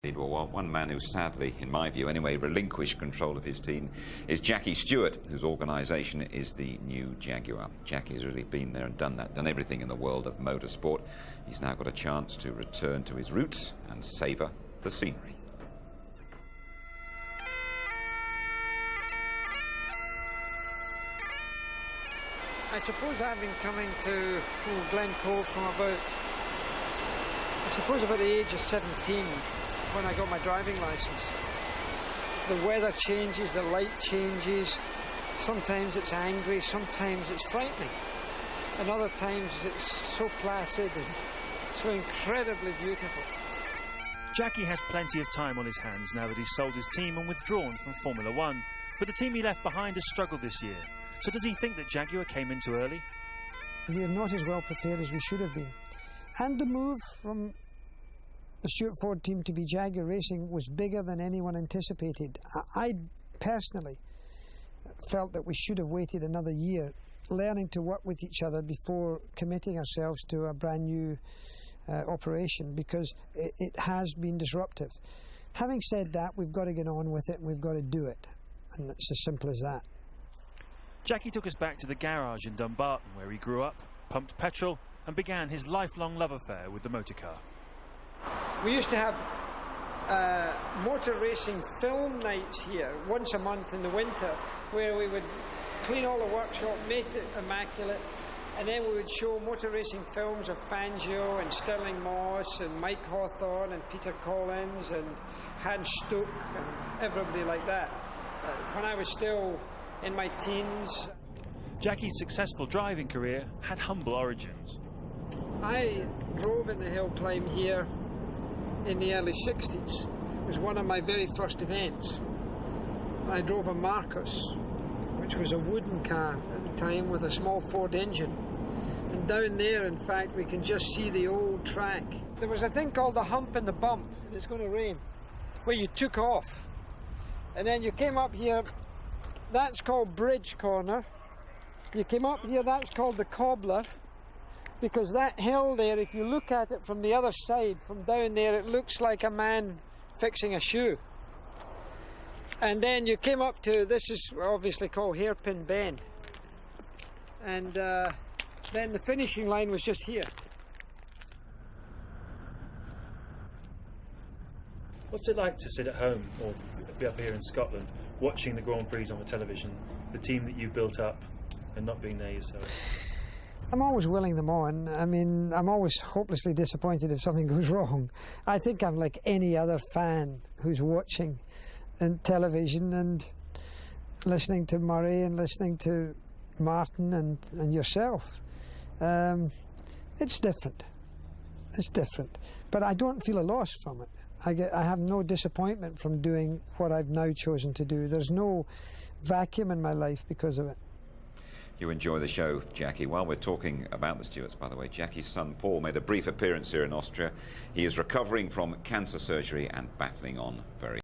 Well, one man who sadly, in my view anyway, relinquished control of his team is Jackie Stewart, whose organisation is the new Jaguar. Jackie's really been there and done that, done everything in the world of motorsport. He's now got a chance to return to his roots and savour the scenery. I suppose I've been coming to Glencoe from about the age of 17 when I got my driving licence. The weather changes, the light changes. Sometimes it's angry, sometimes it's frightening. And other times it's so placid and so incredibly beautiful. Jackie has plenty of time on his hands now that he's sold his team and withdrawn from Formula One. But the team he left behind has struggled this year. So does he think that Jaguar came in too early? We are not as well prepared as we should have been. And the move from the Stewart Ford team to be Jaguar Racing was bigger than anyone anticipated. I personally felt that we should have waited another year, learning to work with each other before committing ourselves to a brand new operation, because it has been disruptive. Having said that, we've got to get on with it and we've got to do it. And it's as simple as that. Jackie took us back to the garage in Dumbarton where he grew up, pumped petrol and began his lifelong love affair with the motor car. We used to have motor racing film nights here once a month in the winter, where we would clean all the workshop, make it immaculate, and then we would show motor racing films of Fangio and Stirling Moss and Mike Hawthorne and Peter Collins and Hans Stuck and everybody like that, when I was still in my teens. Jackie's successful driving career had humble origins. I drove in the hill climb here in the early 60s. It was one of my very first events. I drove a Marcus, which was a wooden car at the time with a small Ford engine. And down there, in fact, we can just see the old track. There was a thing called the hump and the bump, and it's going to rain, where you took off. And then you came up here, that's called Bridge Corner. You came up here, that's called the Cobbler, because that hill there, if you look at it from the other side, from down there, it looks like a man fixing a shoe. And then you came up to, this is obviously called Hairpin Bend. And then the finishing line was just here. What's it like to sit at home or be up here in Scotland watching the Grand Prix on the television, the team that you built up and not being there yourself? I'm always willing them on. I mean, I'm always hopelessly disappointed if something goes wrong. I think I'm like any other fan who's watching television and listening to Murray and listening to Martin and yourself. It's different. It's different. But I don't feel a loss from it. I have no disappointment from doing what I've now chosen to do. There's no vacuum in my life because of it. You enjoy the show, Jackie. While we're talking about the Stewarts, by the way, Jackie's son Paul made a brief appearance here in Austria. He is recovering from cancer surgery and battling on very